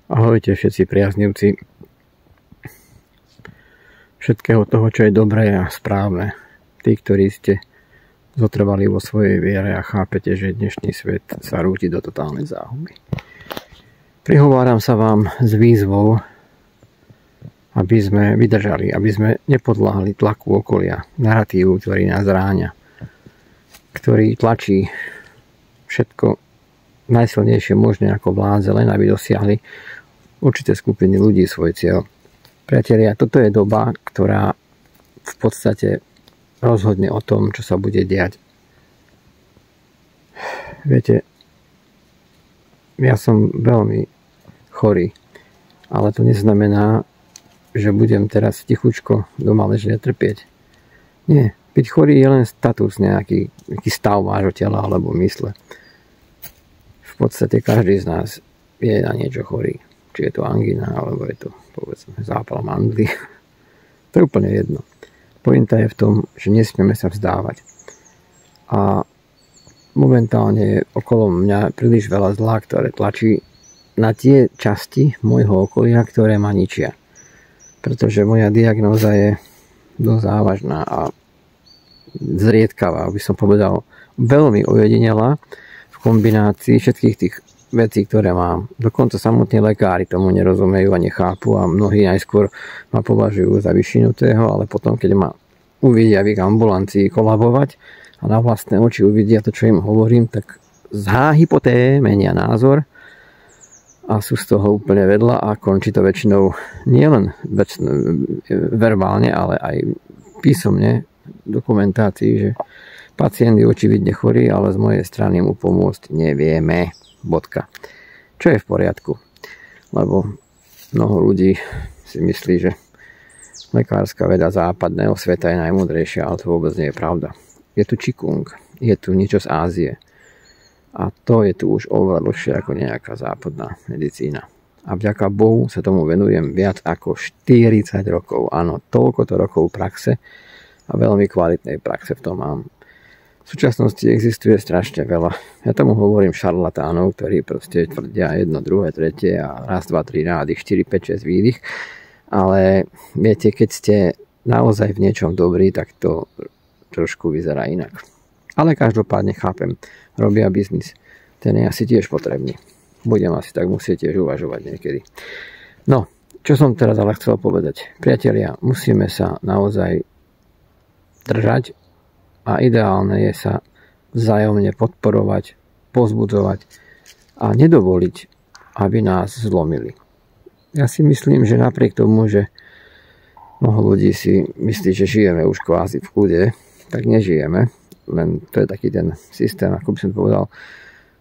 Ahojte všetci priaznivci všetkého toho, čo je dobré a správne. Tí, ktorí ste zotrvali vo svojej viere a chápete, že dnešný svet sa rúti do totálnej záhuby. Prihováram sa vám s výzvou, aby sme vydržali, aby sme nepodľahli tlaku okolia, naratívu, ktorý nás ráňa, ktorý tlačí všetko najsilnejšie možné ako vládze, len aby dosiahli určité skupiny ľudí svoj cieľ. Priatelia, toto je doba, ktorá v podstate rozhodne o tom, čo sa bude diať. Viete, ja som veľmi chorý, ale to neznamená, že budem teraz tichučko doma ležne trpieť. Nie, byť chorý je len status, nejaký stav vášho tela alebo mysle. V podstate každý z nás je na niečo chorý. Či je to angína, alebo je to, povedzme, zápal mandly. To je úplne jedno. Pointa je v tom, že nesmieme sa vzdávať. A momentálne je okolo mňa príliš veľa zla, ktoré tlačí na tie časti môjho okolia, ktoré ma ničia. Pretože moja diagnóza je dosť závažná a zriedkavá, by som povedal, veľmi ojedinelá v kombinácii všetkých tých vecí, ktoré mám. Dokonca samotní lekári tomu nerozumejú a nechápu a mnohí najskôr ma považujú za vyšinutého, ale potom, keď ma uvidia v ich ambulancii kolabovať a na vlastné oči uvidia to, čo im hovorím, tak záhypoté menia názor a sú z toho úplne vedľa a končí to väčšinou nielen verbálne, ale aj písomne dokumentácii, že pacient je očividne chorý, ale z mojej strany mu pomôcť nevieme. Bodka. Čo je v poriadku? Lebo mnoho ľudí si myslí, že lekárska veda západného sveta je najmúdrejšia, ale to vôbec nie je pravda. Je tu Qigong, je tu niečo z Ázie a to je tu už oveľa dlhšie ako nejaká západná medicína. A vďaka Bohu sa tomu venujem viac ako 40 rokov. Áno, toľkoto rokov praxe a veľmi kvalitnej praxe v tom mám. V súčasnosti existuje strašne veľa. Ja tomu hovorím šarlatánov, ktorí proste tvrdia jedno, druhé, tretie a raz, dva, tri nádych, 4, 5, 6 výdych. Ale viete, keď ste naozaj v niečom dobrí, tak to trošku vyzerá inak. Ale každopádne chápem, robia biznis. Ten je asi tiež potrebný. Budem asi tak musieť tiež uvažovať niekedy. No, čo som teraz ale chcel povedať. Priatelia, musíme sa naozaj držať a ideálne je sa vzájomne podporovať, povzbudzovať a nedovoliť, aby nás zlomili. Ja si myslím, že napriek tomu, že mnoho ľudí si myslí, že žijeme už kvázi v kľude, tak nežijeme. Len to je taký ten systém, ako by som povedal,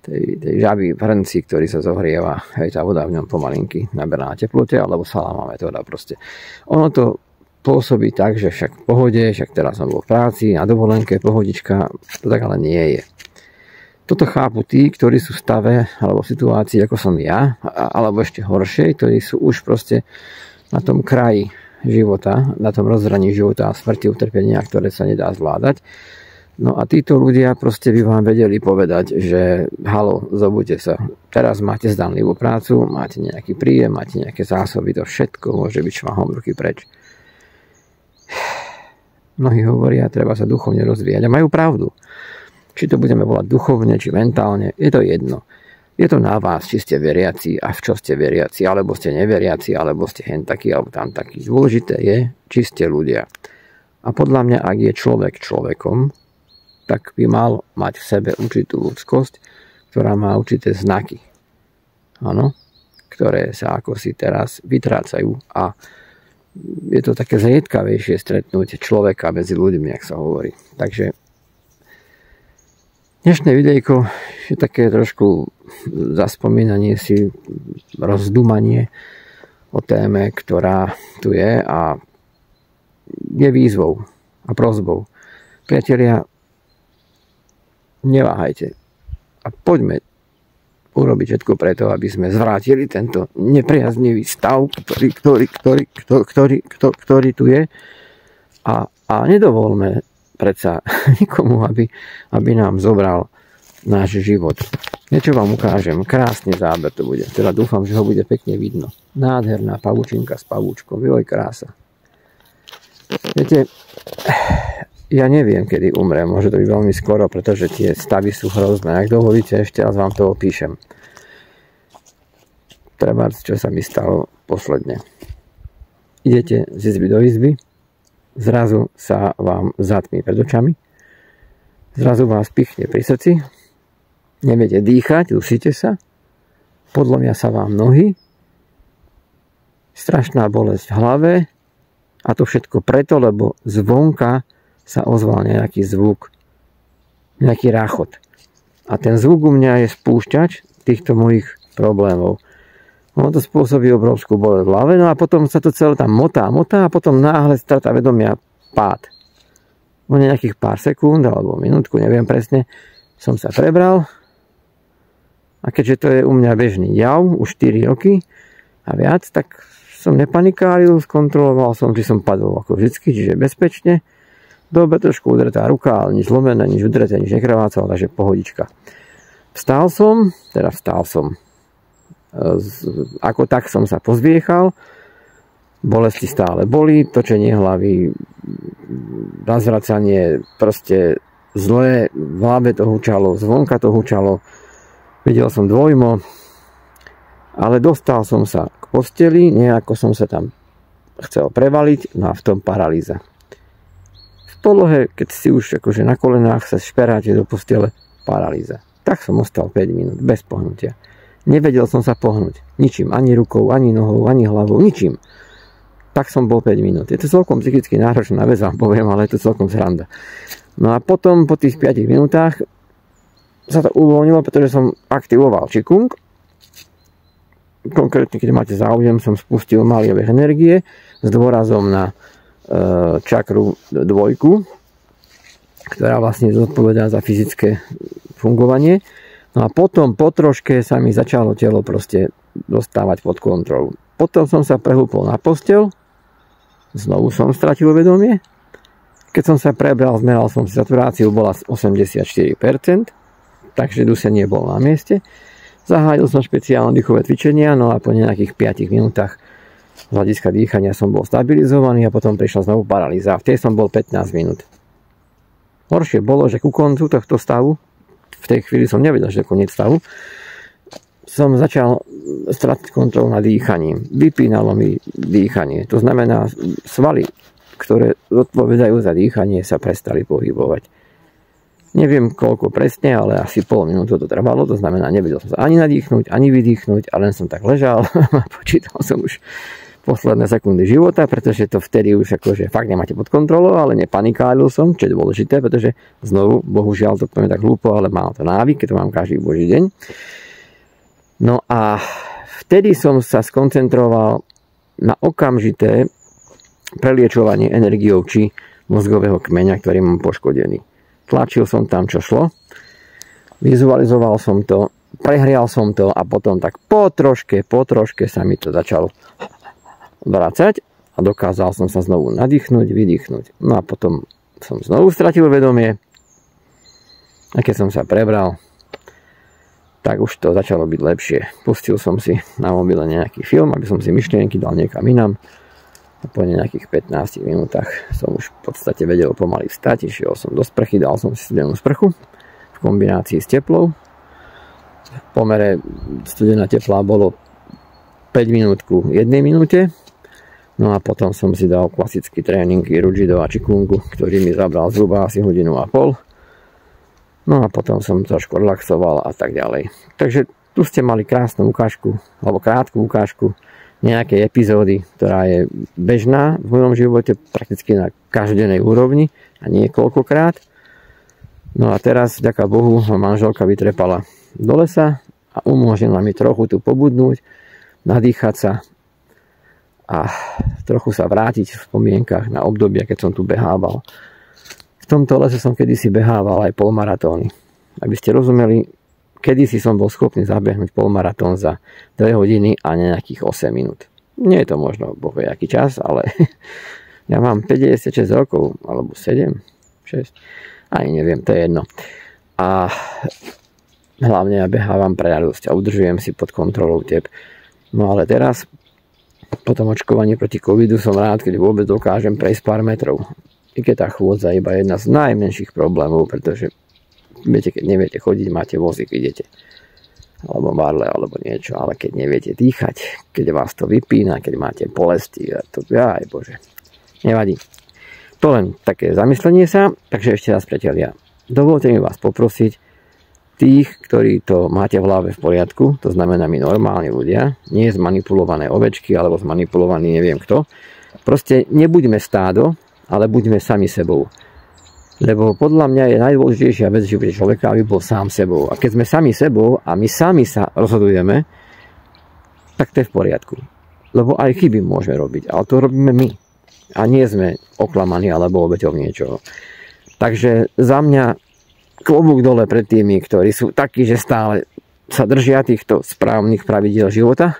tej žaby v hrnci, ktorý sa zohrieva, hej, tá voda v ňom pomalinky naberá na teplote, alebo saláma metóda proste. Ono to pôsobí tak, že však v pohode, však teraz som bol v práci, na dovolenke, pohodička, to tak ale nie je. Toto chápu tí, ktorí sú v stave alebo v situácii, ako som ja, alebo ešte horšie, ktorí sú už proste na tom kraji života, na tom rozhraní života a smrti, utrpenia, ktoré sa nedá zvládať. No a títo ľudia proste by vám vedeli povedať, že halo, zobudte sa, teraz máte zdanlivú prácu, máte nejaký príjem, máte nejaké zásoby, to všetko môže byť švahom ruky preč. Mnohí hovoria, treba sa duchovne rozvíjať a majú pravdu. Či to budeme volať duchovne, či mentálne, je to jedno. Je to na vás, či ste veriaci a v čo ste veriaci, alebo ste neveriaci, alebo ste hen taký, alebo tam taký. Dôležité je, či ste ľudia. A podľa mňa, ak je človek človekom, tak by mal mať v sebe určitú ľudskosť, ktorá má určité znaky. Áno, ktoré sa ako si teraz vytrácajú a je to také zriedkavejšie stretnúť človeka medzi ľuďmi, jak sa hovorí. Takže dnešné videjko je také trošku zaspomínanie si, rozdumanie o téme, ktorá tu je a je výzvou a prosbou. Priatelia, neváhajte a poďme urobiť všetko preto, aby sme zvrátili tento nepriaznivý stav, ktorý tu je a nedovolme predsa nikomu, aby nám zobral náš život. Niečo vám ukážem. Krásny záber to bude. Teda dúfam, že ho bude pekne vidno. Nádherná pavučinka s pavúčkom. Joj, krása. Viete, ja neviem, kedy umrem. Môže to byť veľmi skoro, pretože tie stavy sú hrozné. Ak dovolíte, ešte raz vám to opíšem. Treba, čo sa mi stalo posledne. Idete z izby do izby, zrazu sa vám zatmí pred očami, zrazu vás pichne pri srdci, neviete dýchať, dusíte sa, podlomia sa vám nohy, strašná bolesť v hlave a to všetko preto, lebo zvonka sa ozval nejaký zvuk, nejaký ráchot. A ten zvuk u mňa je spúšťač týchto mojich problémov. Ono to spôsobí obrovskú bolesť v hlave, no a potom sa to celé tam motá a potom náhle strata vedomia, pád. O nejakých pár sekúnd alebo minútku, neviem presne, som sa prebral. A keďže to je u mňa bežný jav, už 4 roky a viac, tak som nepanikáril, skontroloval som, či som padol ako vždycky, čiže bezpečne. Dobre, trošku udretá ruka, ale nič zlomené, nič udreté, nič nekrvácalo, takže pohodička. Vstal som. Ako tak som sa pozviechal. Bolesti stále boli, točenie hlavy, razvracanie, proste zlé, v hlave to hučalo, zvonka to hučalo. Videl som dvojmo, ale dostal som sa k posteli, nejako som sa tam chcel prevaliť, no a v tom paralýza. V polohe, keď si už akože na kolenách sa šperáte do postele, paralýza. Tak som ostal 5 minút, bez pohnutia. Nevedel som sa pohnúť, ničím, ani rukou, ani nohou, ani hlavou, ničím. Tak som bol 5 minút. Je to celkom psychicky náročná vec, vám poviem, ale je to celkom sranda. No a potom, po tých 5 minútach, sa to uvoľnilo, pretože som aktivoval Qigong. Konkrétne, keď máte záujem, som spustil malý obeh energie s dôrazom na čakru 2, ktorá vlastne zodpovedá za fyzické fungovanie. No a potom po troške sa mi začalo telo proste dostávať pod kontrolu. Potom som sa prehúpol na posteľ, znovu som stratil vedomie. Keď som sa prebral, zmeral som si saturáciu, bola 84%. Takže dusenie bol na mieste. Zahájil som špeciálne dýchové cvičenia, no a po nejakých 5 minútach z hľadiska dýchania som bol stabilizovaný a potom prišla znovu paralýza. V tej som bol 15 minút. Horšie bolo, že ku koncu tohto stavu, v tej chvíli som nevedel, že je koniec stavu, som začal stratiť kontrolu nad dýchaním. Vypínalo mi dýchanie. To znamená, svaly, ktoré odpovedajú za dýchanie, sa prestali pohybovať. Neviem koľko presne, ale asi pol minútu to trvalo, to znamená, nevedel som sa ani nadýchnuť, ani vydýchnuť, a len som tak ležal a počítal som už posledné sekundy života, pretože to vtedy už akože fakt nemáte pod kontrolou, ale nepanikálil som, čo je dôležité, pretože znovu, bohužiaľ to poviem tak hlúpo, ale mám to návyk, keď to mám každý boží deň. No a vtedy som sa skoncentroval na okamžité preliečovanie energiou či mozgového kmeňa, ktorý mám poškodený. Tlačil som tam, čo šlo, vizualizoval som to, prehrial som to a potom tak po troške sa mi to začalo vracať a dokázal som sa znovu nadýchnuť, vydýchnuť. No a potom som znovu stratil vedomie a keď som sa prebral, tak už to začalo byť lepšie. Pustil som si na mobile nejaký film, aby som si myšlienky dal niekam inam. A po nejakých 15 minútach som už v podstate vedel pomaly vstať, išiel som do sprchy, dal som si studenú sprchu v kombinácii s teplou. V pomere studená teplá bolo 5 minút ku 1 minúte. No a potom som si dal klasický tréning Rujido a Qigongu, ktorý mi zabral zhruba asi 1,5 hodiny. No a potom som trošku relaxoval a tak ďalej. Takže tu ste mali krásnu ukážku, alebo krátku ukážku nejakej epizódy, ktorá je bežná v mojom živote prakticky na každodennej úrovni a niekoľkokrát. No a teraz, vďaka Bohu, ma manželka vytrepala do lesa a umožnila mi trochu tu pobudnúť, nadýchať sa a trochu sa vrátiť v spomienkach na obdobia, keď som tu behával. V tomto lese som kedysi behával aj polmaratóny. Aby ste rozumeli, kedysi som bol schopný zabehnúť polmaratón za 2 hodiny a nejakých 8 minút. Nie je to možno bohviaký čas, ale ja mám 56 rokov, alebo 7, 6, ani neviem, to je jedno. A Hlavne ja behávam pre radosť a udržujem si pod kontrolou tep. No ale teraz, po tom očkovaní proti covidu, som rád, keď vôbec dokážem prejsť pár metrov. I keď tá chôdza je iba jedna z najmenších problémov, pretože viete, keď neviete chodiť, máte vozík, idete. Alebo barle, alebo niečo, ale keď neviete dýchať, keď vás to vypína, keď máte bolesti, to, aj bože, nevadí. To len také zamyslenie sa, takže ešte raz, priatelia, dovolte mi vás poprosiť, tých, ktorí to máte v hlave v poriadku, to znamená my normálni ľudia, nie zmanipulované ovečky, alebo zmanipulovaný neviem kto, proste nebuďme stádo, ale buďme sami sebou. Lebo podľa mňa je najdôležitejšia vec v živote človeka, aby bol sám sebou. A keď sme sami sebou a my sami sa rozhodujeme, tak to je v poriadku. Lebo aj chyby môžeme robiť, ale to robíme my. A nie sme oklamaní alebo obeťou niečoho. Takže za mňa klobúk dole pred tými, ktorí sú takí, že stále sa držia týchto správnych pravidiel života.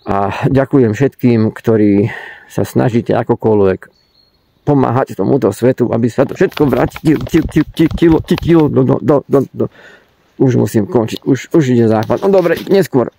A ďakujem všetkým, ktorí sa snažíte akokoľvek pomáhať tomuto svetu, aby sa to všetko vrátilo. Už musím končiť, už ide záchvat. No dobre, neskôr.